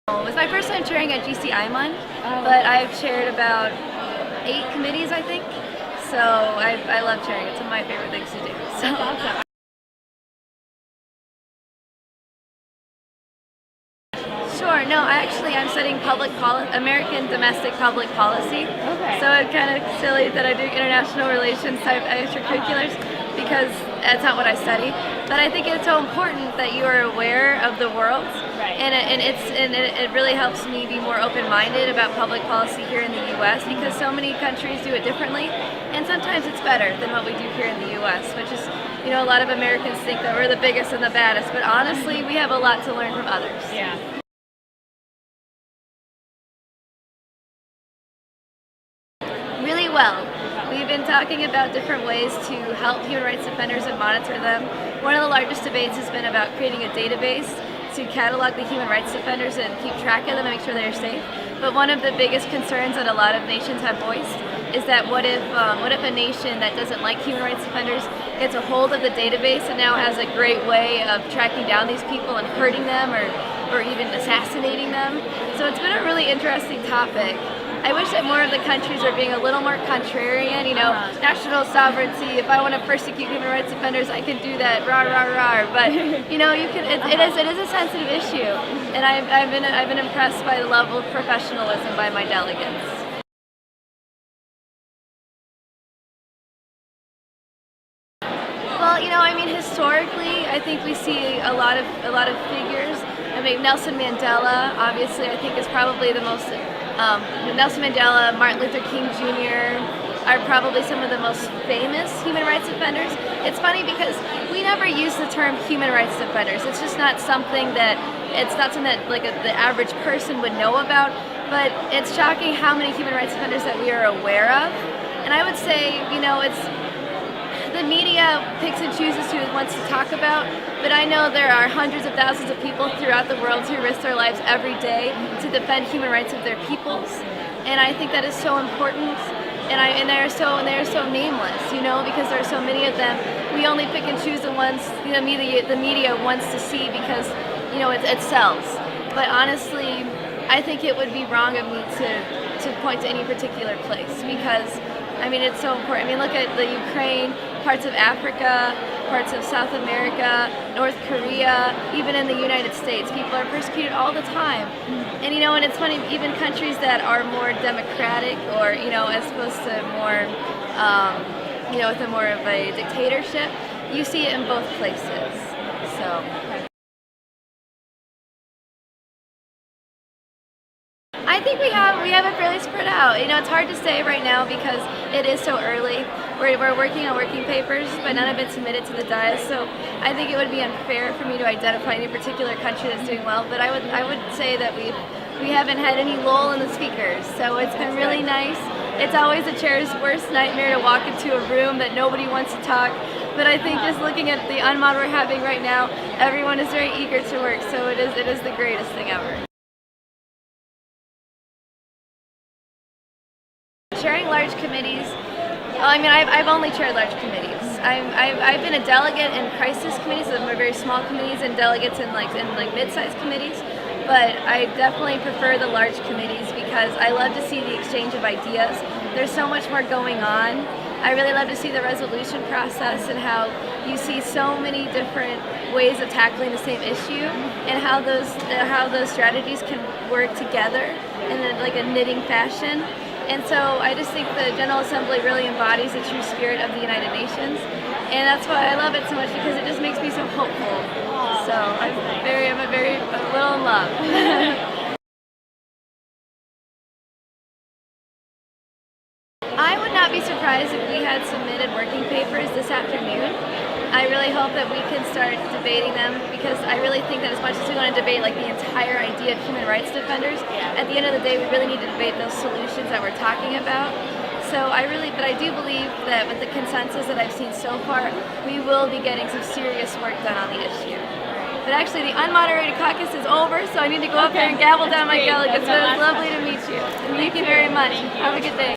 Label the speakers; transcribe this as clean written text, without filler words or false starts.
Speaker 1: It was my first time chairing at GCIMUN, but I've chaired about 8 committees, I think. So I love chairing. It's one of my favorite things to do. So.
Speaker 2: That's awesome.
Speaker 1: Sure. No, I'm studying American domestic public policy.
Speaker 2: Okay.
Speaker 1: So it's kind of silly that I do international relations type extracurriculars because that's not what I study. But I think it's so important that you are aware of the world,
Speaker 2: Right.
Speaker 1: and it really helps me be more open-minded about public policy here in the U.S. because so many countries do it differently, and sometimes it's better than what we do here in the U.S. Which is, a lot of Americans think that we're the biggest and the baddest, but honestly, we have a lot to learn from others.
Speaker 2: Yeah.
Speaker 1: Really well. We've been talking about different ways to help human rights defenders and monitor them. One of the largest debates has been about creating a database to catalog the human rights defenders and keep track of them and make sure they're safe. But one of the biggest concerns that a lot of nations have voiced is that what if a nation that doesn't like human rights defenders gets a hold of the database and now has a great way of tracking down these people and hurting them or even assassinating them. So it's been a really interesting topic. I wish that more of the countries are being a little more contrarian, national sovereignty. If I want to persecute human rights defenders, I can do that, rah, rah, rah. But, you can. It is a sensitive issue. And I've been impressed by the level of professionalism by my delegates. Well, historically, I think we see a lot of figures. Nelson Mandela, obviously, I think is probably the most. Nelson Mandela, Martin Luther King Jr. are probably some of the most famous human rights defenders. It's funny because we never use the term human rights defenders. It's just not something that the average person would know about. But it's shocking how many human rights defenders that we are aware of. And I would say, the media picks and chooses who it wants to talk about, but I know there are hundreds of thousands of people throughout the world who risk their lives every day to defend human rights of their peoples, and I think that is so important. And they're so nameless, because there are so many of them. We only pick and choose the ones the media wants to see because it sells. But honestly, I think it would be wrong of me to point to any particular place because. It's so important. Look at the Ukraine, parts of Africa, parts of South America, North Korea, even in the United States. People are persecuted all the time. And and it's funny, even countries that are more democratic or, as opposed to more, with a more of a dictatorship, you see it in both places. So. I think we have it fairly spread out. It's hard to say right now because it is so early. We're working on working papers, but none have been submitted to the dais. So I think it would be unfair for me to identify any particular country that's doing well. But I would say that we haven't had any lull in the speakers. So it's been really nice. It's always the chair's worst nightmare to walk into a room that nobody wants to talk. But I think just looking at the unmod we're having right now, everyone is very eager to work. So it is the greatest thing ever. Chairing large committees, I've only chaired large committees. I've been a delegate in crisis committees, that are very small committees, and delegates in mid-sized committees. But I definitely prefer the large committees because I love to see the exchange of ideas. There's so much more going on. I really love to see the resolution process and how you see so many different ways of tackling the same issue and how those strategies can work together in a knitting fashion. And so I just think the General Assembly really embodies the true spirit of the United Nations, and that's why I love it so much because it just makes me so hopeful. So I'm a little in love. I would not be surprised if we had submitted working papers this afternoon. I really hope that we can start debating them because I really think that as much as we want to debate the entire idea of human rights defenders, at the end of the day we really need to debate those solutions that we're talking about. So I do believe that with the consensus that I've seen so far, we will be getting some serious work done on the issue. But actually the unmoderated caucus is over, so I need to go up there and gavel down my delegates. So it was lovely to meet you. Thank you very much. Have a good day.